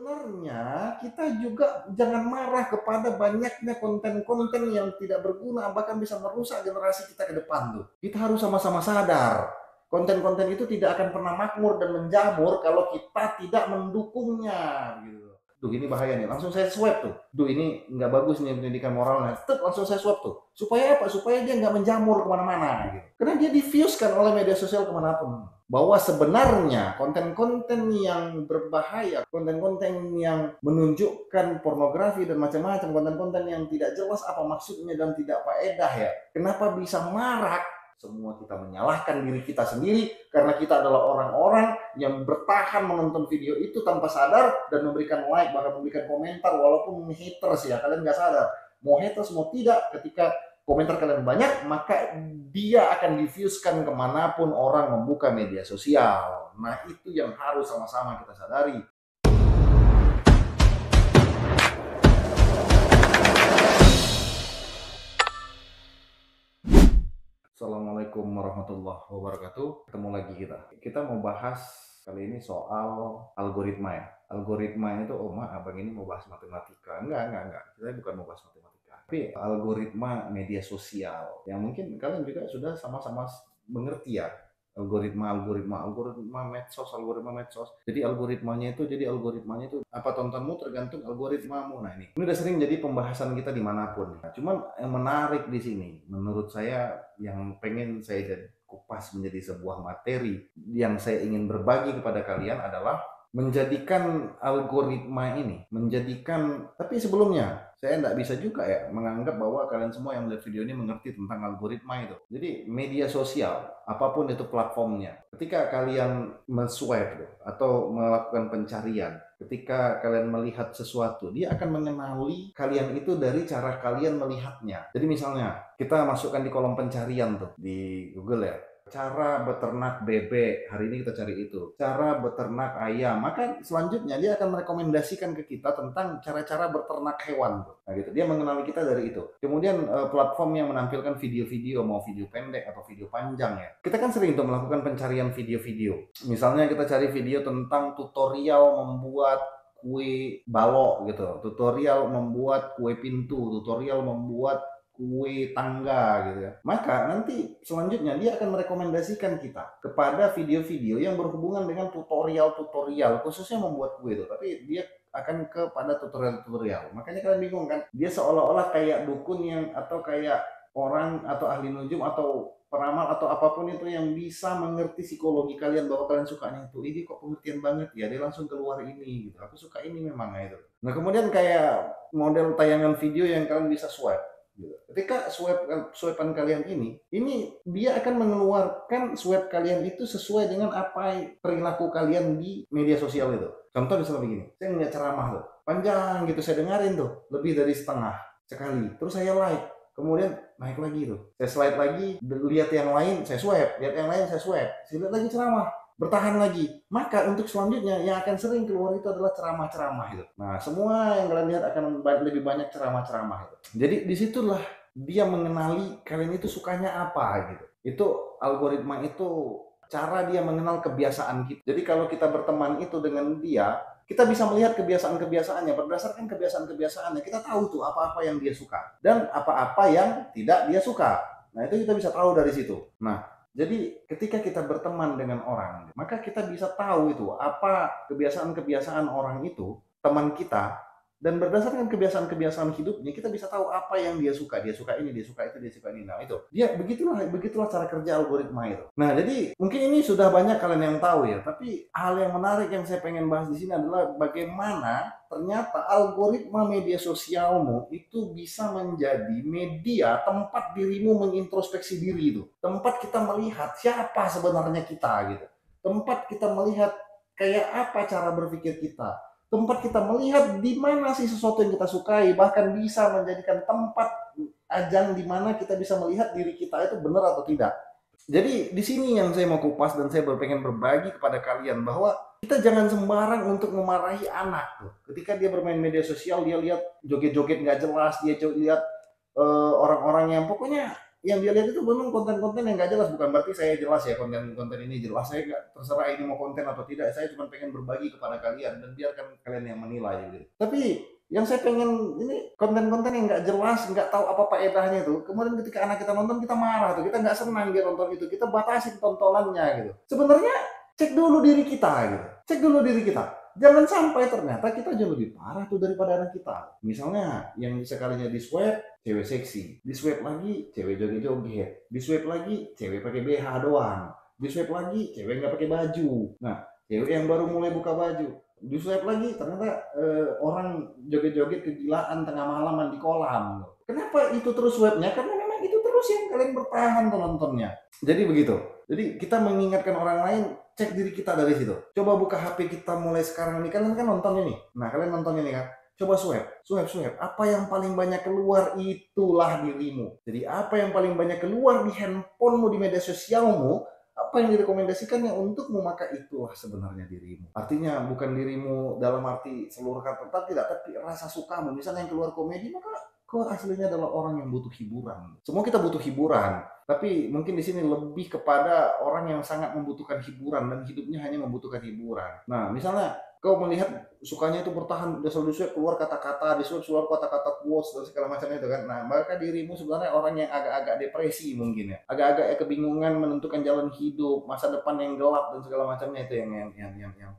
sebenarnya kita juga jangan marah kepada banyaknya konten-konten yang tidak berguna, bahkan bisa merusak generasi kita ke depan tuh. Kita harus sama-sama sadar, konten-konten itu tidak akan pernah makmur dan menjamur kalau kita tidak mendukungnya, gitu. Duh, ini bahaya nih, langsung saya swipe tuh. Duh, ini nggak bagus nih pendidikan moralnya. Langsung saya swipe tuh. Supaya apa? Supaya dia nggak menjamur kemana-mana, gitu. Karena dia diffuse-kan oleh media sosial kemanapun. Bahwa sebenarnya konten-konten yang berbahaya, konten-konten yang menunjukkan pornografi dan macam-macam, konten-konten yang tidak jelas apa maksudnya dan tidak faedah ya. Kenapa bisa marak? Semua kita menyalahkan diri kita sendiri karena kita adalah orang-orang yang bertahan menonton video itu tanpa sadar dan memberikan like, bahkan memberikan komentar walaupun haters ya, kalian nggak sadar. Mau haters mau tidak, ketika komentar kalian banyak, maka dia akan diffuse-kan kemanapun orang membuka media sosial. Nah, itu yang harus sama-sama kita sadari. Assalamualaikum warahmatullahi wabarakatuh. Ketemu lagi kita mau bahas kali ini soal algoritma ya. Algoritma itu, abang ini mau bahas matematika. Enggak. Saya bukan mau bahas matematika. Tapi algoritma media sosial yang mungkin kalian juga sudah sama-sama mengerti ya. Algoritma medsos. Jadi algoritmanya itu apa tontonmu tergantung algoritmamu. Nah, ini udah sering jadi pembahasan kita dimanapun. Nah, cuman yang menarik di sini, menurut saya, yang pengen saya kupas menjadi sebuah materi yang saya ingin berbagi kepada kalian adalah menjadikan algoritma ini, tapi sebelumnya saya tidak bisa juga ya menganggap bahwa kalian semua yang melihat video ini mengerti tentang algoritma itu. Jadi media sosial, apapun itu platformnya, ketika kalian men-swipe atau melakukan pencarian, ketika kalian melihat sesuatu, dia akan mengenali kalian itu dari cara kalian melihatnya. Jadi misalnya kita masukkan di kolom pencarian tuh di Google ya, cara beternak bebek, hari ini kita cari itu, cara beternak ayam, maka selanjutnya dia akan merekomendasikan ke kita tentang cara-cara beternak hewan. Nah gitu, dia mengenali kita dari itu. Kemudian platform yang menampilkan video-video, mau video pendek atau video panjang ya, kita kan sering tuh melakukan pencarian video-video. Misalnya kita cari video tentang tutorial membuat kue balok gitu, tutorial membuat kue pintu, tutorial membuat kue tangga gitu ya. Maka nanti selanjutnya dia akan merekomendasikan kita kepada video-video yang berhubungan dengan tutorial-tutorial, khususnya membuat kue itu. Tapi dia akan kepada tutorial-tutorial. Makanya kalian bingung kan? Dia seolah-olah kayak dukun yang, atau kayak orang atau ahli nujum atau peramal atau apapun itu yang bisa mengerti psikologi kalian, bahwa kalian sukanya itu. Ini kok pengertian banget ya, dia langsung keluar ini gitu. Aku suka ini memang itu. Nah, kemudian kayak model tayangan video yang kalian bisa swipe. Ketika swipean kalian ini dia akan mengeluarkan swipe kalian itu sesuai dengan apa perilaku kalian di media sosial itu. Contoh misalnya begini, saya ngeliat ceramah tuh, panjang gitu, saya dengerin tuh, lebih dari setengah sekali. Terus saya like, kemudian naik lagi tuh. Saya slide lagi, lihat yang lain, saya swipe, lihat yang lain, saya swipe. Saya lihat lagi ceramah, bertahan lagi. Maka untuk selanjutnya yang akan sering keluar itu adalah ceramah-ceramah itu. Nah, semua yang kalian lihat akan lebih banyak ceramah-ceramah itu. Jadi disitulah dia mengenali kalian itu sukanya apa gitu. Itu algoritma itu cara dia mengenal kebiasaan kita. Jadi kalau kita berteman itu dengan dia, kita bisa melihat kebiasaan-kebiasaannya. Berdasarkan kebiasaan-kebiasaannya, kita tahu tuh apa-apa yang dia suka dan apa-apa yang tidak dia suka. Nah, itu kita bisa tahu dari situ. Nah, jadi ketika kita berteman dengan orang, maka kita bisa tahu itu apa kebiasaan-kebiasaan orang itu, teman kita, dan berdasarkan kebiasaan-kebiasaan hidupnya kita bisa tahu apa yang dia suka. Dia suka ini, dia suka itu, dia suka ini. Nah, itu. Dia begitulah cara kerja algoritma itu. Nah, jadi mungkin ini sudah banyak kalian yang tahu ya, tapi hal yang menarik yang saya pengen bahas di sini adalah bagaimana ternyata algoritma media sosialmu itu bisa menjadi media tempat dirimu mengintrospeksi diri itu. Tempat kita melihat siapa sebenarnya kita gitu. Tempat kita melihat kayak apa cara berpikir kita. Tempat kita melihat di mana sih sesuatu yang kita sukai, bahkan bisa menjadikan tempat ajang di mana kita bisa melihat diri kita itu benar atau tidak. Jadi di sini yang saya mau kupas dan saya pengen berbagi kepada kalian bahwa kita jangan sembarang untuk memarahi anak tuh. Ketika dia bermain media sosial, dia lihat joget-joget nggak jelas, dia lihat orang-orang yang pokoknya yang dia lihat itu memang konten-konten yang nggak jelas. Bukan berarti saya jelas ya konten-konten ini jelas, saya nggak terserah ini mau konten atau tidak, saya cuma pengen berbagi kepada kalian dan biarkan kalian yang menilai gitu. Tapi yang saya pengen ini konten-konten yang nggak jelas, nggak tahu apa faedahnya tuh. Kemudian ketika anak kita nonton kita marah tuh, kita nggak senang dia nonton itu, kita batasin tontonannya gitu. Sebenarnya cek dulu diri kita gitu, cek dulu diri kita. Jangan sampai ternyata kita jauh lebih parah tuh daripada anak kita. Misalnya yang sekalinya di swipe cewek seksi, di swipe lagi cewek joget-joget, di swipe lagi cewek pakai BH doang, di swipe lagi cewek nggak pakai baju. Nah, cewek yang baru mulai buka baju, di swipe lagi ternyata orang joget-joget kegilaan tengah malaman di kolam. Kenapa itu terus swipe-nya? Karena memang itu terus yang kalian bertahan tuh nontonnya. Jadi begitu. Jadi kita mengingatkan orang lain, cek diri kita dari situ. Coba buka HP kita mulai sekarang ini. Kalian kan nonton ini. Nah, kalian nonton ini kan. Coba swipe. Apa yang paling banyak keluar itulah dirimu. Jadi apa yang paling banyak keluar di handphonemu, di media sosialmu, apa yang direkomendasikannya untukmu, maka itulah sebenarnya dirimu. Artinya bukan dirimu dalam arti seluruh kata tidak, tapi rasa sukamu. Misalnya yang keluar komedi, maka kau aslinya adalah orang yang butuh hiburan. Semua kita butuh hiburan, tapi mungkin di sini lebih kepada orang yang sangat membutuhkan hiburan dan hidupnya hanya membutuhkan hiburan. Nah, misalnya kau melihat sukanya itu bertahan, disuap keluar kata-kata, disuap kata-kata quotes dan segala macam itu kan. Nah, maka dirimu sebenarnya orang yang agak-agak depresi mungkin ya, agak-agak kebingungan menentukan jalan hidup, masa depan yang gelap dan segala macamnya itu yang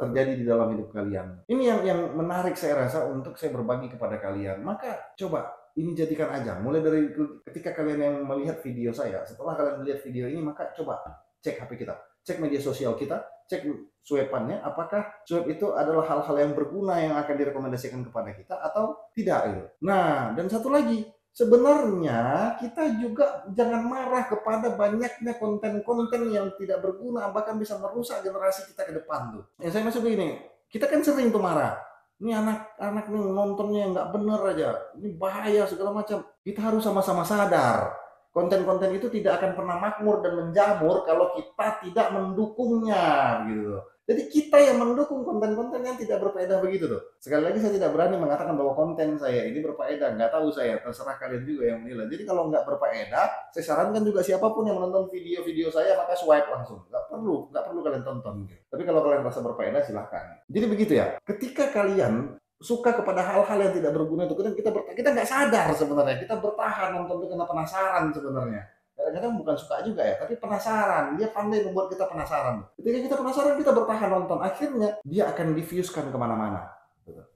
terjadi di dalam hidup kalian. Ini yang menarik saya rasa untuk saya berbagi kepada kalian. Maka coba ini jadikan aja. Mulai dari ketika kalian yang melihat video saya, setelah kalian melihat video ini, maka coba cek HP kita, cek media sosial kita, cek swipe-annya, apakah swipe itu adalah hal-hal yang berguna yang akan direkomendasikan kepada kita atau tidak gitu. Nah, dan satu lagi, sebenarnya kita juga jangan marah kepada banyaknya konten-konten yang tidak berguna, bahkan bisa merusak generasi kita ke depan tuh. Yang saya maksud begini, kita kan sering tuh marah. Ini anak-anak nih nontonnya nggak bener aja, ini bahaya segala macam. Kita harus sama-sama sadar, konten-konten itu tidak akan pernah makmur dan menjamur kalau kita tidak mendukungnya gitu. Jadi kita yang mendukung konten-konten yang tidak berfaedah begitu tuh. Sekali lagi saya tidak berani mengatakan bahwa konten saya ini berfaedah, nggak tahu saya, terserah kalian juga yang menilai. Jadi kalau nggak berfaedah, saya sarankan juga siapapun yang menonton video-video saya maka swipe langsung, nggak perlu kalian tonton. Gitu. Tapi kalau kalian merasa berfaedah silahkan. Jadi begitu ya. Ketika kalian suka kepada hal-hal yang tidak berguna itu, kita nggak sadar sebenarnya, kita bertahan nonton itu karena penasaran sebenarnya. Kadang-kadang bukan suka juga ya, tapi penasaran. Dia pandai membuat kita penasaran. Ketika kita penasaran, kita bertahan nonton. Akhirnya dia akan diffuse-kan kemana-mana.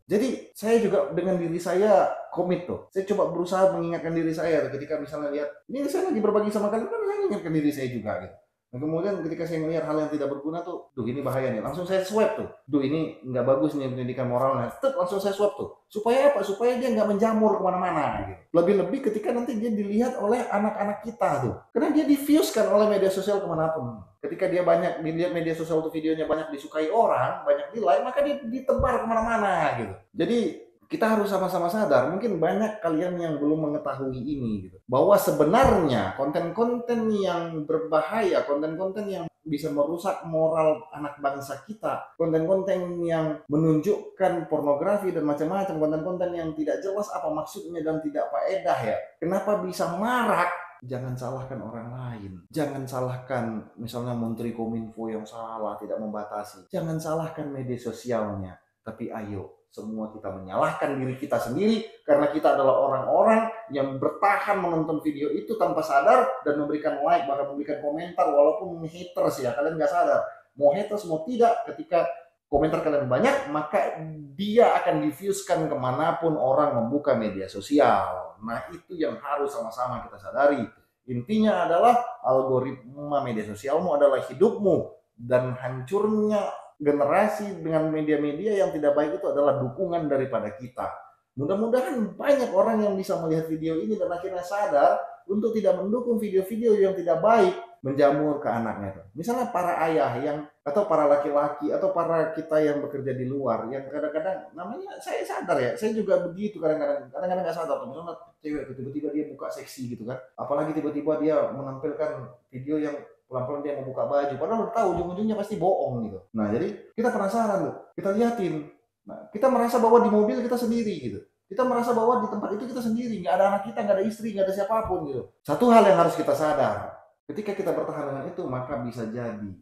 Jadi saya juga dengan diri saya komit tuh. Saya coba berusaha mengingatkan diri saya ketika misalnya lihat, ini saya lagi berbagi sama kalian, kan saya ingatkan diri saya juga gitu. Nah, kemudian ketika saya melihat hal yang tidak berguna tuh, duh ini bahaya nih, langsung saya swipe tuh. Duh ini nggak bagus nih pendidikan moralnya, langsung saya swipe tuh. Supaya apa? Supaya dia nggak menjamur kemana-mana. Gitu. Lebih-lebih ketika nanti dia dilihat oleh anak-anak kita tuh. Karena dia diffuse-kan oleh media sosial kemanapun. Ketika dia banyak dilihat media sosial tuh videonya banyak disukai orang, banyak di like, maka dia ditebar kemana-mana gitu. Jadi kita harus sama-sama sadar, mungkin banyak kalian yang belum mengetahui ini gitu. Bahwa sebenarnya konten-konten yang berbahaya, konten-konten yang bisa merusak moral anak bangsa kita, konten-konten yang menunjukkan pornografi dan macam-macam, konten-konten yang tidak jelas apa maksudnya dan tidak faedah ya. Kenapa bisa marak? Jangan salahkan orang lain. Jangan salahkan misalnya Menteri Kominfo yang salah, tidak membatasi. Jangan salahkan media sosialnya. Tapi ayo, semua kita menyalahkan diri kita sendiri karena kita adalah orang-orang yang bertahan menonton video itu tanpa sadar dan memberikan like, bahkan memberikan komentar walaupun haters ya, kalian nggak sadar. Mau haters mau tidak, ketika komentar kalian banyak, maka dia akan diffuse-kan kemanapun orang membuka media sosial. Nah itu yang harus sama-sama kita sadari. Intinya adalah algoritma media sosialmu adalah hidupmu, dan hancurnya generasi dengan media-media yang tidak baik itu adalah dukungan daripada kita. Mudah-mudahan banyak orang yang bisa melihat video ini dan akhirnya sadar untuk tidak mendukung video-video yang tidak baik menjamur ke anaknya. Misalnya para ayah yang atau para laki-laki atau para kita yang bekerja di luar yang kadang-kadang namanya saya sadar ya, saya juga begitu kadang-kadang nggak sadar. Misalnya cewek tiba-tiba dia buka seksi gitu kan, apalagi tiba-tiba dia menampilkan video yang pelan-pelan dia membuka baju, padahal udah tahu ujung-ujungnya pasti bohong gitu. Nah jadi kita penasaran tuh, kita liatin. Nah kita merasa bahwa di mobil kita sendiri gitu. Kita merasa bahwa di tempat itu kita sendiri, nggak ada anak kita, nggak ada istri, nggak ada siapapun gitu. Satu hal yang harus kita sadar, ketika kita bertahan dengan itu, maka bisa jadi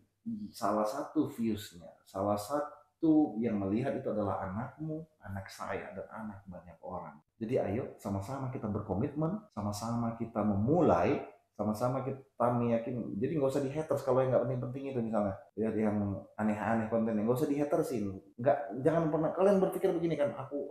salah satu viewsnya, salah satu yang melihat itu adalah anakmu, anak saya, dan anak banyak orang. Jadi ayo sama-sama kita berkomitmen, sama-sama kita memulai, sama-sama kita meyakini. Jadi nggak usah di haters kalau yang nggak penting-penting itu, misalnya lihat yang aneh-aneh kontennya, nggak usah di hatersin. Nggak, jangan pernah kalian berpikir begini kan, aku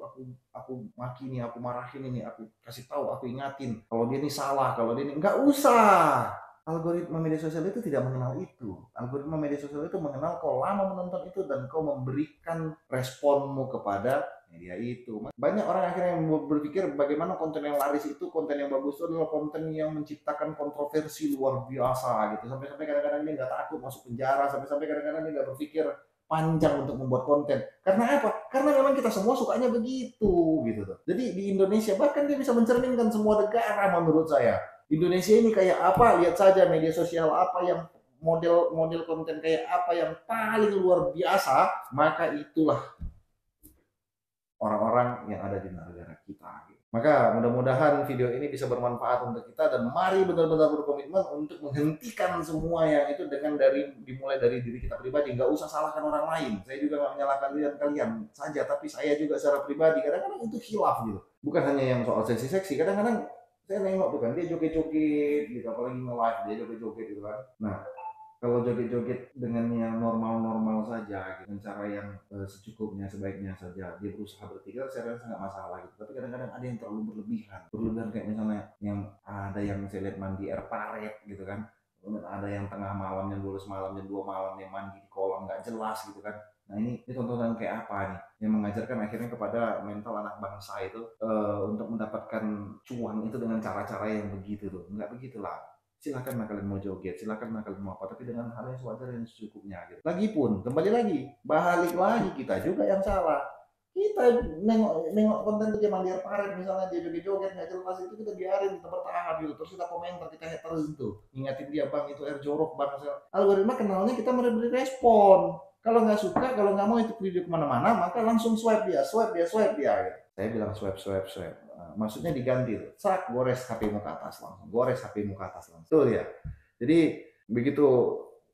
maki nih, aku marahin ini, aku kasih tahu, aku ingatin kalau dia ini salah, kalau dia ini nggak usah. Algoritma media sosial itu tidak mengenal itu. Algoritma media sosial itu mengenal kau lama menonton itu dan kau memberikan responmu kepada media itu. Banyak orang akhirnya yang berpikir bagaimana konten yang laris itu, konten yang bagus itu adalah konten yang menciptakan kontroversi luar biasa gitu. Sampai-sampai kadang-kadang dia nggak takut masuk penjara, sampai-sampai kadang-kadang dia nggak berpikir panjang untuk membuat konten. Karena apa? Karena memang kita semua sukanya begitu gitu tuh. Jadi di Indonesia bahkan dia bisa mencerminkan semua negara menurut saya. Indonesia ini kayak apa? Lihat saja media sosial apa yang model konten kayak apa yang paling luar biasa, maka itulah orang-orang yang ada di negara kita. Maka mudah-mudahan video ini bisa bermanfaat untuk kita, dan mari benar-benar berkomitmen untuk menghentikan semua yang itu dengan dimulai dari diri kita pribadi. Nggak usah salahkan orang lain. Saya juga nggak menyalahkan kalian saja, tapi saya juga secara pribadi kadang-kadang itu khilaf gitu. Bukan hanya yang soal seksi-seksi, kadang-kadang saya nengok tuh kan dia joget-joget gitu, apalagi nge-live dia joget-joget gitu kan. Nah, kalau joget-joget dengan yang normal-normal saja, dengan cara yang secukupnya, sebaiknya saja, dia berusaha berpikir, saya rasa nggak masalah gitu. Tapi kadang-kadang ada yang terlalu berlebihan kayak misalnya yang ada yang saya lihat mandi air paret gitu kan, kemudian ada yang tengah malam jam 12 malam, jam 2 malam dia mandi di kolam nggak jelas gitu kan. Nah ini tontonan kayak apa nih yang mengajarkan akhirnya kepada mental anak bangsa itu untuk mendapatkan cuan itu dengan cara-cara yang begitu tuh, nggak begitulah. Silakan kalian mau joget, silakan kalian mau apa, tapi dengan hal yang sewajar dan secukupnya gitu. Lagipun kembali lagi, balik lagi kita juga yang salah. Kita nengok konten dia mandi air paret misalnya, dia joget-joget nggak jelas, itu kita biarin, kita bertahan gitu, terus kita komentar, kita haters itu, ingatin dia, bang itu air jorok bang. Algoritma kenalnya kita memberi respon. Kalau nggak suka, kalau nggak mau itu video kemana-mana, maka langsung swipe dia gitu. Saya bilang swipe. Maksudnya diganti tuh, sak, gores HP-mu ke atas langsung, tuh ya. Jadi begitu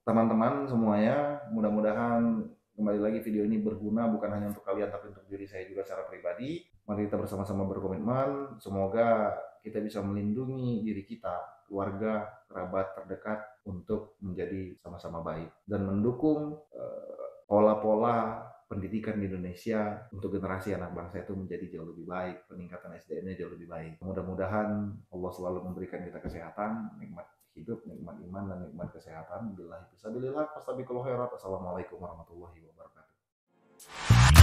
teman-teman semuanya, mudah-mudahan kembali lagi video ini berguna bukan hanya untuk kalian tapi untuk diri saya juga secara pribadi. Mari kita bersama-sama berkomitmen, semoga kita bisa melindungi diri kita, keluarga, kerabat terdekat untuk menjadi sama-sama baik dan mendukung pola-pola pendidikan di Indonesia untuk generasi anak bangsa itu menjadi jauh lebih baik, peningkatan SDM-nya jauh lebih baik. Mudah-mudahan Allah selalu memberikan kita kesehatan, nikmat hidup, nikmat iman, dan nikmat kesehatan. Billahi fisabilillah, fastabiqul khairat. Assalamualaikum warahmatullahi wabarakatuh.